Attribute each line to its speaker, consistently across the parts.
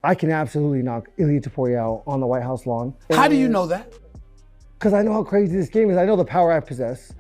Speaker 1: I can absolutely knock Ilia Topuria out on the White House lawn.
Speaker 2: How do you know that?
Speaker 1: Because I know how crazy this game is. I know the power I possess.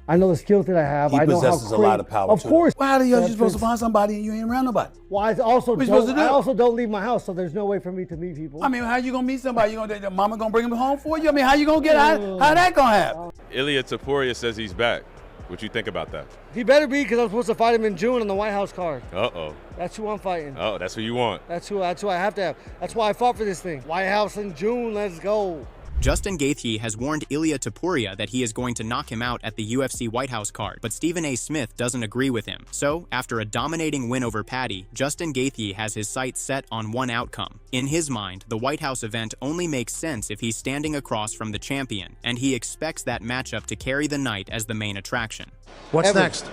Speaker 1: I know the skills that I have.
Speaker 3: He
Speaker 1: I know
Speaker 3: possesses
Speaker 1: how
Speaker 3: a lot of power.
Speaker 1: Of course.
Speaker 2: Well, how are you supposed to find somebody and you ain't around nobody?
Speaker 1: Well, I also
Speaker 2: What are you supposed to do?
Speaker 1: I also don't leave my house, so there's no way for me to meet people.
Speaker 2: I mean, how you gonna meet somebody? You gonna mama gonna bring him home for you? I mean, how you gonna get how that gonna happen?
Speaker 4: Ilia Topuria says he's back. What you think about that?
Speaker 1: He better be, because I'm supposed to fight him in June on the White House card.
Speaker 4: Uh-oh.
Speaker 1: That's who I'm fighting.
Speaker 4: Oh, that's who you want.
Speaker 1: That's who I have to have. That's why I fought for this thing. White House in June, let's go.
Speaker 5: Justin Gaethje has warned Ilia Topuria that he is going to knock him out at the UFC White House card, but Stephen A. Smith doesn't agree with him. So, after a dominating win over Paddy, Justin Gaethje has his sights set on one outcome. In his mind, the White House event only makes sense if he's standing across from the champion, and he expects that matchup to carry the night as the main attraction.
Speaker 6: What's next?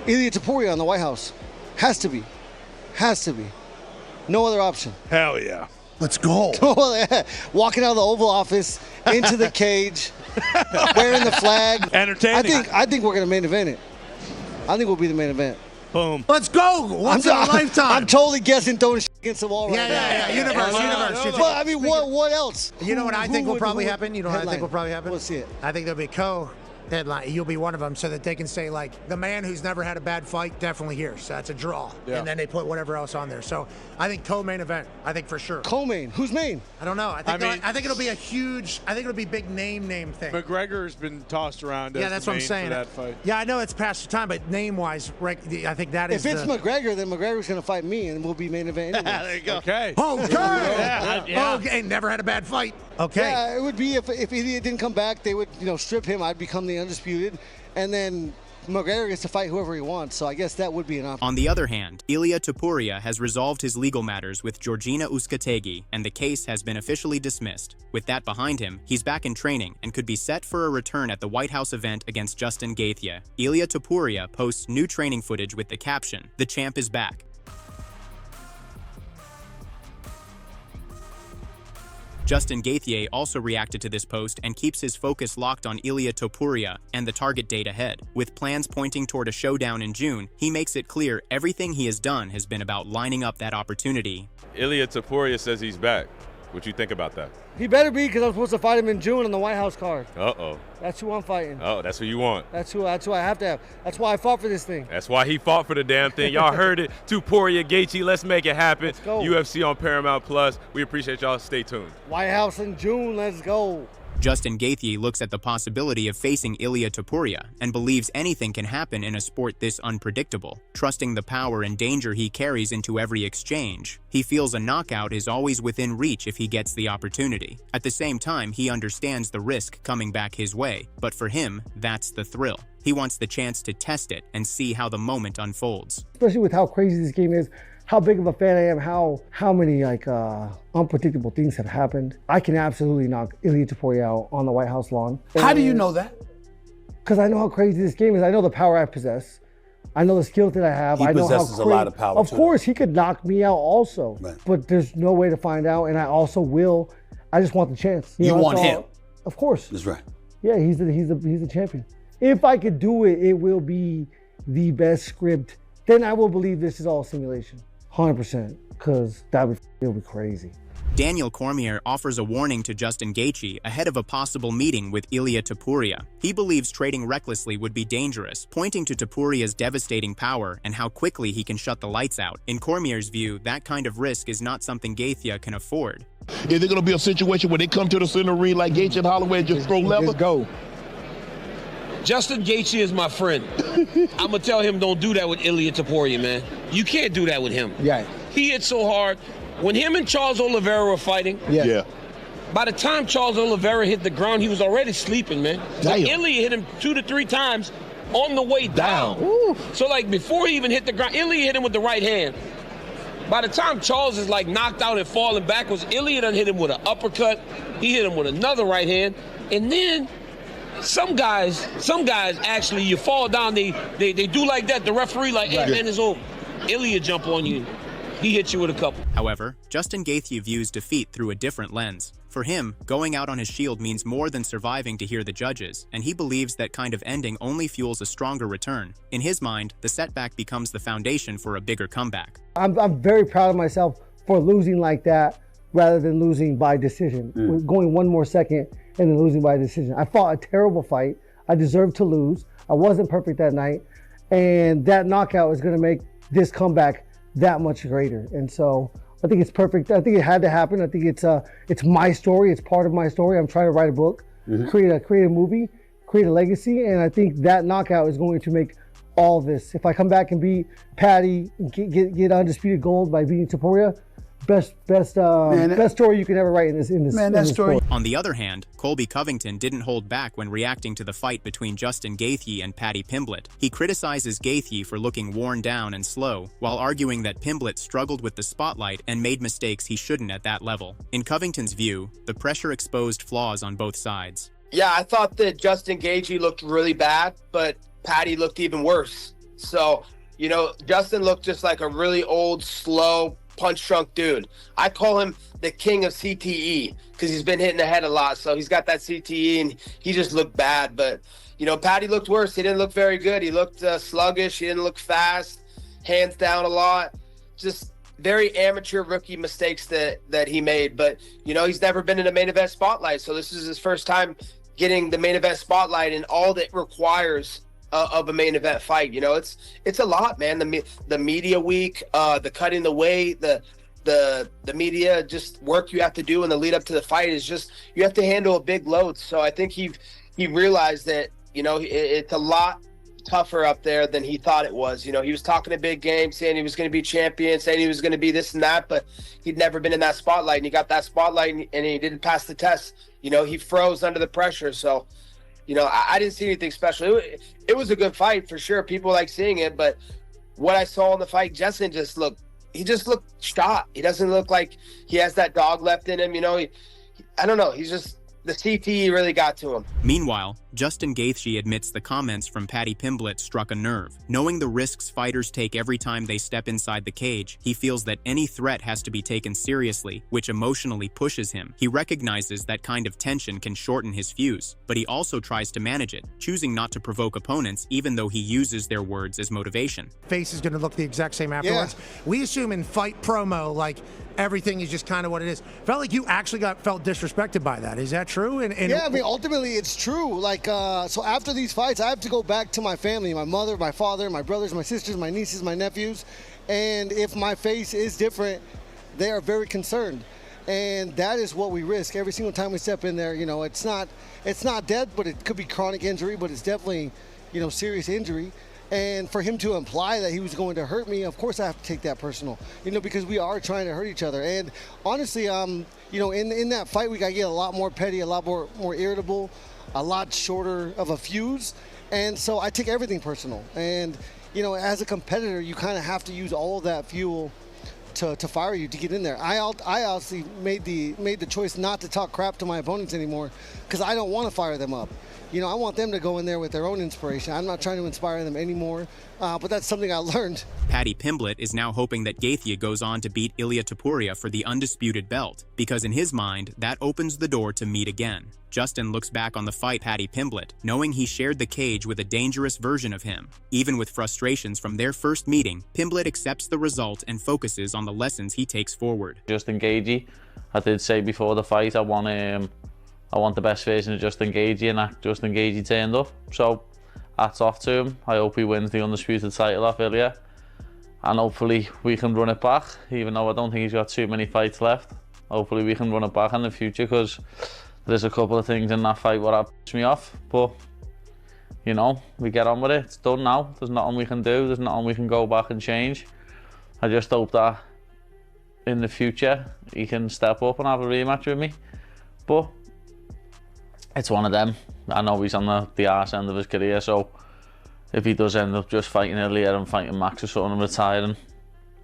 Speaker 1: Ilia Topuria on the White House. Has to be. Has to be. No other option.
Speaker 7: Hell yeah.
Speaker 6: Let's go.
Speaker 1: Walking out of the Oval Office into the cage, wearing the flag.
Speaker 7: Entertaining.
Speaker 1: I think we're gonna main event it. I think we'll be the main event.
Speaker 7: Boom.
Speaker 6: Let's go. Once in a lifetime.
Speaker 1: I'm totally guessing throwing shit against the wall right now.
Speaker 6: Yeah. Universe.
Speaker 1: But I mean, what else?
Speaker 6: You know what I think will probably happen? You know what I think will probably happen?
Speaker 1: Let's see it.
Speaker 6: I think there'll be headline. You'll be one of them, so that they can say, like, the man who's never had a bad fight, definitely here. So that's a draw. Yeah. And then they put whatever else on there. So I think co-main event. I think for sure.
Speaker 1: Co-main. Who's main?
Speaker 6: I don't know. I think it'll be a huge. I think it'll be big name thing.
Speaker 7: McGregor's been tossed around.
Speaker 6: Yeah, that's what I'm saying.
Speaker 7: For that fight.
Speaker 6: Yeah, I know it's past the time, but name-wise, right, I think that is.
Speaker 1: If it's McGregor, then McGregor's gonna fight me, and we'll be main event anyway.
Speaker 7: There you go. Okay.
Speaker 6: Yeah. Okay. Never had a bad fight. Okay.
Speaker 1: Yeah, it would be if Ilia didn't come back, they would strip him. I'd become the undisputed, and then McGregor gets to fight whoever he wants. So I guess that would be an option.
Speaker 5: On the other hand, Ilia Topuria has resolved his legal matters with Georgina Uskategi, and the case has been officially dismissed. With that behind him, he's back in training and could be set for a return at the White House event against Justin Gaethje. Ilia Topuria posts new training footage with the caption, "The champ is back." Justin Gaethje also reacted to this post and keeps his focus locked on Ilia Topuria and the target date ahead. With plans pointing toward a showdown in June, he makes it clear everything he has done has been about lining up that opportunity.
Speaker 4: Ilia Topuria says he's back. What you think about that?
Speaker 1: He better be, because I'm supposed to fight him in June on the White House card.
Speaker 4: Uh-oh.
Speaker 1: That's who I'm fighting.
Speaker 4: Oh, that's who you want.
Speaker 1: That's who I have to have. That's why I fought for this thing.
Speaker 4: That's why he fought for the damn thing. Y'all heard it. Topuria, Gaethje, let's make it happen.
Speaker 1: Let's go.
Speaker 4: UFC on Paramount Plus. We appreciate y'all. Stay tuned.
Speaker 1: White House in June, let's go.
Speaker 5: Justin Gaethje looks at the possibility of facing Ilia Topuria and believes anything can happen in a sport this unpredictable, trusting the power and danger he carries into every exchange. He feels a knockout is always within reach if he gets the opportunity. At the same time, he understands the risk coming back his way, but for him, that's the thrill. He wants the chance to test it and see how the moment unfolds.
Speaker 1: Especially with how crazy this game is, how big of a fan I am, how many unpredictable things have happened. I can absolutely knock Ilia Topuria out on the White House lawn.
Speaker 2: How do you know that?
Speaker 1: Because I know how crazy this game is. I know the power I possess. I know the skills that I have.
Speaker 3: He
Speaker 1: I know
Speaker 3: possesses
Speaker 1: how
Speaker 3: a lot of power.
Speaker 1: Of course, he could knock me out also,
Speaker 3: right.
Speaker 1: But there's no way to find out, and I also will. I just want the chance.
Speaker 3: You want him?
Speaker 1: Of course.
Speaker 3: That's right.
Speaker 1: Yeah, he's the champion. If I could do it, it will be the best script. Then I will believe this is all simulation. 100%, because it'll be crazy.
Speaker 5: Daniel Cormier offers a warning to Justin Gaethje ahead of a possible meeting with Ilia Topuria. He believes trading recklessly would be dangerous, pointing to Topuria's devastating power and how quickly he can shut the lights out. In Cormier's view, that kind of risk is not something Gaethje can afford.
Speaker 8: Is it going to be a situation where they come to the center ring like Gaethje and Holloway and just throw level?
Speaker 6: Just go.
Speaker 9: Justin Gaethje is my friend. I'm going to tell him don't do that with Ilia Topuria, man. You can't do that with him.
Speaker 6: Yeah.
Speaker 9: He hit so hard. When him and Charles Oliveira were fighting,
Speaker 8: Yeah.
Speaker 9: by the time Charles Oliveira hit the ground, he was already sleeping, man.
Speaker 8: Damn.
Speaker 9: Ilia hit him 2 to 3 times on the way down. So, like, before he even hit the ground, Ilia hit him with the right hand. By the time Charles is, like, knocked out and falling backwards, Ilia done hit him with an uppercut. He hit him with another right hand. And then some guys actually, you fall down, they do like that. The referee like, hey, man, it's over. Ilia jump on you. He hit you with a couple.
Speaker 5: However, Justin Gaethje views defeat through a different lens. For him, going out on his shield means more than surviving to hear the judges, and he believes that kind of ending only fuels a stronger return. In his mind, the setback becomes the foundation for a bigger comeback.
Speaker 1: I'm very proud of myself for losing like that rather than losing by decision. Going one more second and then losing by decision. I fought a terrible fight. I deserved to lose. I wasn't perfect that night. And that knockout is going to make this comeback that much greater. And so I think it's perfect. I think it had to happen. I think it's my story. It's part of my story. I'm trying to write a book, create a movie, create a legacy. And I think that knockout is going to make all this. If I come back and beat Paddy, get undisputed gold by beating Topuria, best story you can ever write in this story.
Speaker 5: On the other hand, Colby Covington didn't hold back when reacting to the fight between Justin Gaethje and Paddy Pimblett. He criticizes Gaethje for looking worn down and slow, while arguing that Pimblett struggled with the spotlight and made mistakes he shouldn't at that level. In Covington's view, the pressure exposed flaws on both sides.
Speaker 3: Yeah, I thought that Justin Gaethje looked really bad, but Paddy looked even worse. So, Justin looked just like a really old, slow, punch-drunk dude. I call him the king of CTE because he's been hitting the head a lot. So he's got that CTE and he just looked bad. But, Paddy looked worse. He didn't look very good. He looked sluggish. He didn't look fast. Hands down a lot. Just very amateur rookie mistakes that he made. But, he's never been in a main event spotlight. So this is his first time getting the main event spotlight and all that requires of a main event fight. It's a lot, man. The media week, the cutting the weight, the media just work you have to do in the lead up to the fight is just, you have to handle a big load. So I think he realized that it's a lot tougher up there than he thought it was. He was talking a big game, saying he was going to be champion, saying he was going to be this and that, but he'd never been in that spotlight, and he got that spotlight and he didn't pass the test. He froze under the pressure. So I didn't see anything special. It was a good fight for sure. People like seeing it, but what I saw in the fight, Justin just looked shot. He doesn't look like he has that dog left in him. I don't know. He's just, the CTE really got to him.
Speaker 5: Meanwhile, Justin Gaethje admits the comments from Paddy Pimblett struck a nerve. Knowing the risks fighters take every time they step inside the cage, he feels that any threat has to be taken seriously, which emotionally pushes him. He recognizes that kind of tension can shorten his fuse, but he also tries to manage it, choosing not to provoke opponents even though he uses their words as motivation.
Speaker 6: Face is going to look the exact same afterwards. Yeah. We assume in fight promo, like, everything is just kind of what it is. Felt like you actually felt disrespected by that. Is that true? And
Speaker 1: yeah, I mean, ultimately it's true. Like, so after these fights, I have to go back to my family, my mother, my father, my brothers, my sisters, my nieces, my nephews. And if my face is different, they are very concerned. And that is what we risk every single time we step in there. It's not death, but it could be chronic injury, but it's definitely, serious injury. And for him to imply that he was going to hurt me, of course I have to take that personal, because we are trying to hurt each other. And honestly, in that fight week, I get a lot more petty, a lot more irritable, a lot shorter of a fuse. And so I take everything personal. And, as a competitor, you kind of have to use all of that fuel to fire you, to get in there. I honestly made the choice not to talk crap to my opponents anymore because I don't want to fire them up. I want them to go in there with their own inspiration. I'm not trying to inspire them anymore, but that's something I learned.
Speaker 5: Paddy Pimblett is now hoping that Gaethje goes on to beat Ilia Topuria for the undisputed belt, because in his mind, that opens the door to meet again. Justin looks back on the fight Paddy Pimblett, knowing he shared the cage with a dangerous version of him. Even with frustrations from their first meeting, Pimblett accepts the result and focuses on the lessons he takes forward.
Speaker 10: Justin Gaethje, I did say before the fight I want the best version of Justin Gaethje, and that Justin Gaethje turned up. So hats off to him. I hope he wins the undisputed title off Ilia, and hopefully we can run it back, even though I don't think he's got too many fights left. Hopefully we can run it back in the future, because there's a couple of things in that fight that pissed me off, but we get on with it. It's done now. There's nothing we can do. There's nothing we can go back and change. I just hope that in the future he can step up and have a rematch with me, but it's one of them. I know he's on the arse end of his career, so if he does end up just fighting Ilia and fighting Max or something and retiring,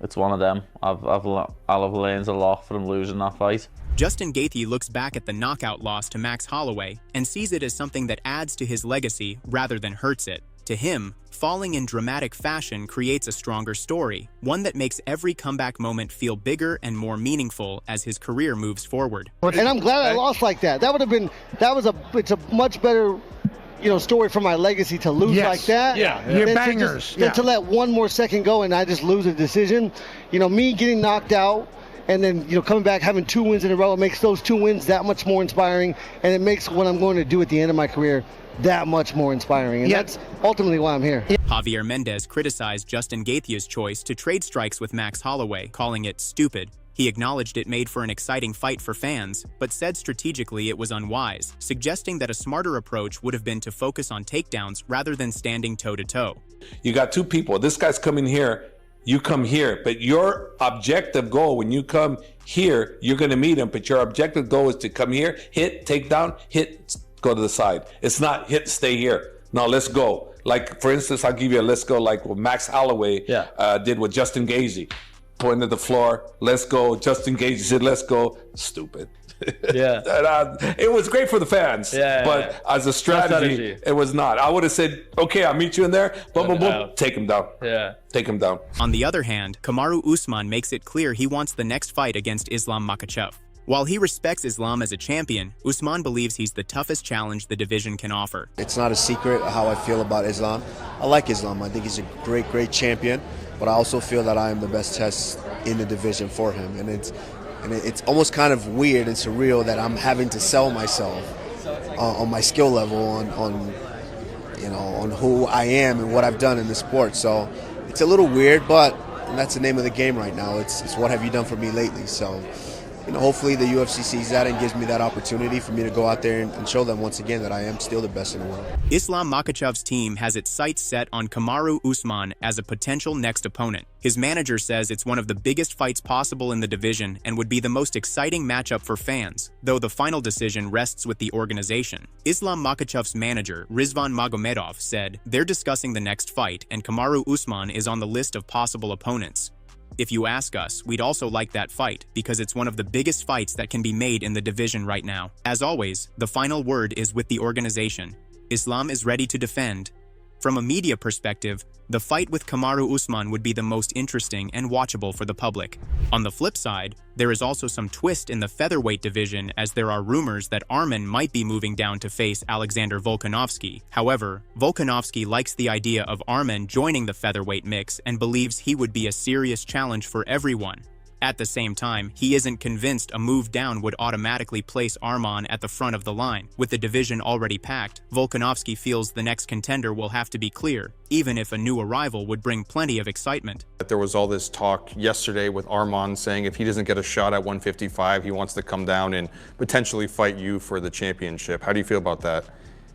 Speaker 10: it's one of them. I'll have learned a lot from losing that fight.
Speaker 5: Justin Gaethje looks back at the knockout loss to Max Holloway and sees it as something that adds to his legacy rather than hurts it. To him, falling in dramatic fashion creates a stronger story, one that makes every comeback moment feel bigger and more meaningful as his career moves forward.
Speaker 1: And I'm glad I lost like that. It's a much better, story for my legacy to lose like that.
Speaker 6: Yeah, you're bangers.
Speaker 1: Than to let one more second go and I just lose a decision. Me getting knocked out and then coming back having 2 wins in a row, it makes those 2 wins that much more inspiring, and it makes what I'm going to do at the end of my career that much more inspiring, and that's ultimately why I'm here.
Speaker 5: Javier Mendez criticized Justin Gaethje's choice to trade strikes with Max Holloway, calling it stupid. He acknowledged it made for an exciting fight for fans, but said strategically it was unwise, suggesting that a smarter approach would have been to focus on takedowns rather than standing toe-to-toe.
Speaker 11: You got 2 people. This guy's coming here, you come here, but your objective goal when you come here, you're going to meet him, but your objective goal is to come here, hit, take down, hit, go to the side. It's not hit, stay here. No, let's go. Like, for instance, I'll give you a let's go like what Max Holloway did with Justin Gaethje. Pointed to the floor, let's go. Justin Gaethje said, let's go. Stupid.
Speaker 10: Yeah.
Speaker 11: It was great for the fans, but as a strategy, it was not. I would have said, okay, I'll meet you in there. Boom, boom, boom. Take him down.
Speaker 10: Yeah.
Speaker 11: Take him down.
Speaker 5: On the other hand, Kamaru Usman makes it clear he wants the next fight against Islam Makhachev. While he respects Islam as a champion, Usman believes he's the toughest challenge the division can offer.
Speaker 12: It's not a secret how I feel about Islam. I like Islam. I think he's a great, great champion, but I also feel that I am the best test in the division for him. And it's almost kind of weird and surreal that I'm having to sell myself on my skill level, on who I am and what I've done in the sport. So it's a little weird, but that's the name of the game right now. It's what have you done for me lately? So, hopefully the UFC sees that and gives me that opportunity for me to go out there and show them once again that I am still the best in the world.
Speaker 5: Islam Makhachev's team has its sights set on Kamaru Usman as a potential next opponent. His manager says it's one of the biggest fights possible in the division and would be the most exciting matchup for fans, though the final decision rests with the organization. Islam Makhachev's manager, Rizvan Magomedov, said they're discussing the next fight and Kamaru Usman is on the list of possible opponents. If you ask us, we'd also like that fight because it's one of the biggest fights that can be made in the division right now. As always, the final word is with the organization. Islam is ready to defend. From a media perspective, the fight with Kamaru Usman would be the most interesting and watchable for the public. On the flip side, there is also some twist in the featherweight division as there are rumors that Arman might be moving down to face Alexander Volkanovski. However, Volkanovski likes the idea of Arman joining the featherweight mix and believes he would be a serious challenge for everyone. At the same time, he isn't convinced a move down would automatically place Arman at the front of the line. With the division already packed, Volkanovski feels the next contender will have to be clear, even if a new arrival would bring plenty of excitement.
Speaker 13: There was all this talk yesterday with Arman saying if he doesn't get a shot at 155, he wants to come down and potentially fight you for the championship. How do you feel about that?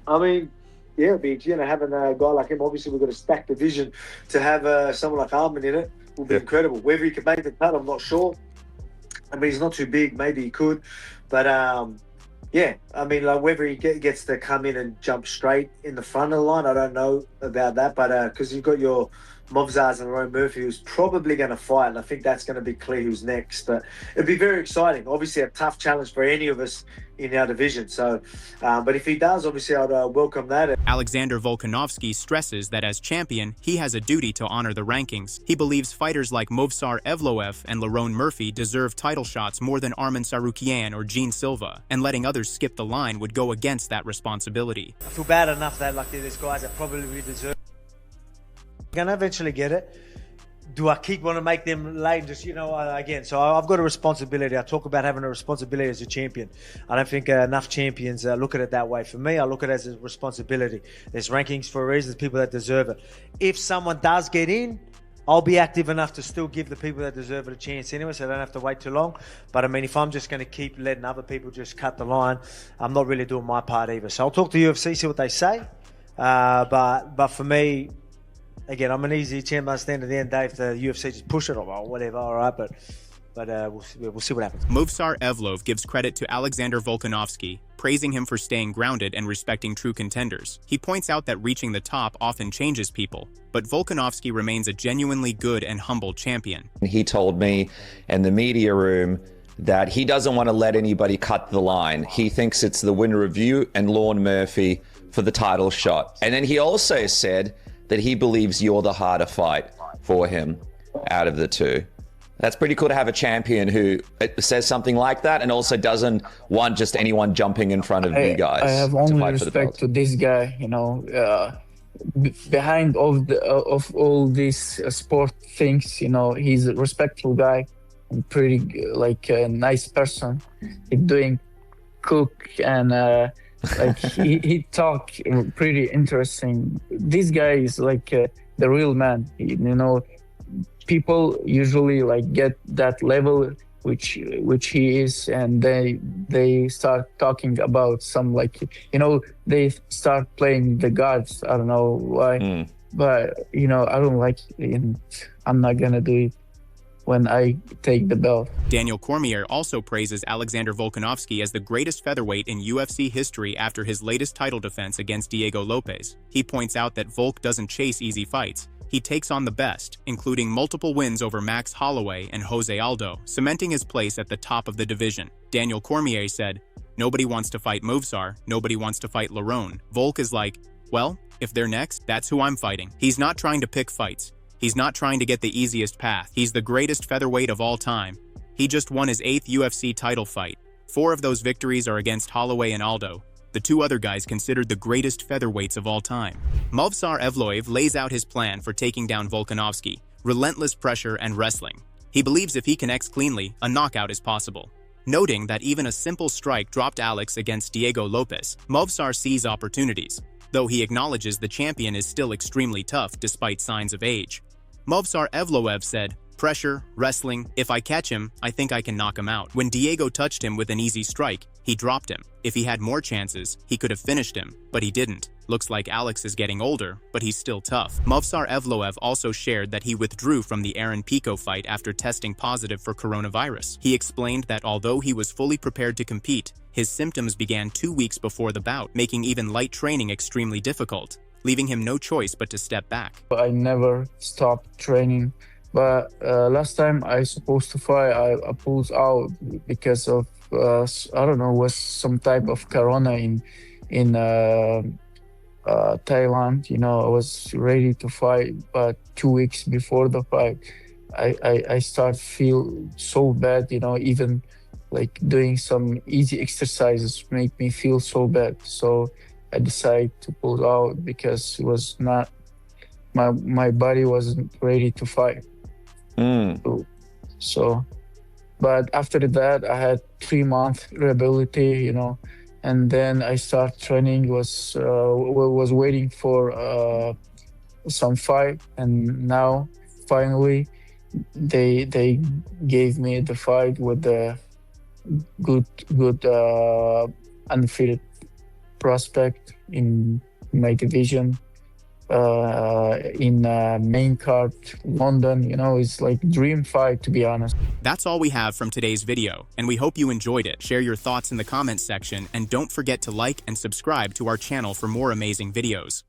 Speaker 14: I mean, yeah, big, having a guy like him, obviously we've got a stacked division. To have someone like Arman in it will be incredible. Whether he can make the cut, I'm not sure. I mean, he's not too big. Maybe he could. But, yeah, I mean, like whether he gets to come in and jump straight in the front of the line, I don't know about that. But because you've got your Movsars and Rowan Murphy, who's probably going to fight, and I think that's going to be clear who's next. But it'd be very exciting. Obviously, a tough challenge for any of us in our division. So, but if he does, obviously, I'd welcome that.
Speaker 5: Alexander Volkanovski stresses that as champion, he has a duty to honor the rankings. He believes fighters like Movsar Evloev and Lerone Murphy deserve title shots more than Arman Tsarukyan or Gene Silva, and letting others skip the line would go against that responsibility.
Speaker 14: I feel bad enough that like there's guys that probably deserve. I'm gonna eventually get it. Do I keep want to make them late? Just again. So I've got a responsibility. I talk about having a responsibility as a champion. I don't think enough champions look at it that way. For me, I look at it as a responsibility. There's rankings for a reason. There's people that deserve it. If someone does get in, I'll be active enough to still give the people that deserve it a chance anyway, so I don't have to wait too long. But I mean, if I'm just going to keep letting other people just cut the line, I'm not really doing my part either. So I'll talk to UFC, see what they say. But for me, again, I'm an easy champ. I understand at the end, Dave, the UFC just push it or whatever, all right, but we'll see what happens.
Speaker 5: Movsar Evloev gives credit to Alexander Volkanovski, praising him for staying grounded and respecting true contenders. He points out that reaching the top often changes people, but Volkanovski remains a genuinely good and humble champion.
Speaker 15: He told me in the media room that he doesn't want to let anybody cut the line. He thinks it's the winner of you and Lorne Murphy for the title shot. And then he also said that he believes you're the harder fight for him out of the two. That's pretty cool to have a champion who says something like that and also doesn't want just anyone jumping in front of you guys.
Speaker 16: I have only respect to this guy, behind all these sport things, he's a respectful guy. pretty like a nice person. He doing cook and like he talk pretty interesting. This guy is like the real man. You know, people usually like get that level which he is, and they start talking about some like, you know, they start playing the gods. I don't know why, but you know, I don't like it, and I'm not gonna do it when I take the belt.
Speaker 5: Daniel Cormier also praises Alexander Volkanovski as the greatest featherweight in UFC history after his latest title defense against Diego Lopes. He points out that Volk doesn't chase easy fights. He takes on the best, including multiple wins over Max Holloway and Jose Aldo, cementing his place at the top of the division. Daniel Cormier said, "Nobody wants to fight Movsar, nobody wants to fight Lerone. Volk is like, well, if they're next, that's who I'm fighting." He's not trying to pick fights. He's not trying to get the easiest path. He's the greatest featherweight of all time. He just won his 8th UFC title fight. 4 of those victories are against Holloway and Aldo, the 2 other guys considered the greatest featherweights of all time. Movsar Evloev lays out his plan for taking down Volkanovski: relentless pressure and wrestling. He believes if he connects cleanly, a knockout is possible. Noting that even a simple strike dropped Alex against Diego Lopes, Movsar sees opportunities, though he acknowledges the champion is still extremely tough despite signs of age. Movsar Evloev said, "Pressure, wrestling, if I catch him, I think I can knock him out." When Diego touched him with an easy strike, he dropped him. If he had more chances, he could have finished him, but he didn't. Looks like Alex is getting older, but he's still tough. Movsar Evloev also shared that he withdrew from the Aaron Pico fight after testing positive for coronavirus. He explained that although he was fully prepared to compete, his symptoms began 2 weeks before the bout, making even light training extremely difficult, leaving him no choice but to step back.
Speaker 16: I never stopped training, but last time I supposed to fight, I pulled out because of I don't know, was some type of corona in Thailand. You know, I was ready to fight, but 2 weeks before the fight, I start feel so bad. You know, even like doing some easy exercises make me feel so bad. So I decided to pull out because it was not my body wasn't ready to fight. So, but after that, I had 3-month rehabilitation, you know, and then I start training. Was waiting for some fight, and now finally they gave me the fight with the good undefeated prospect in my division. In main card London, you know, it's like dream fight, to be honest.
Speaker 5: That's all we have from today's video, and we hope you enjoyed it. Share your thoughts in the comments section, and don't forget to like and subscribe to our channel for more amazing videos.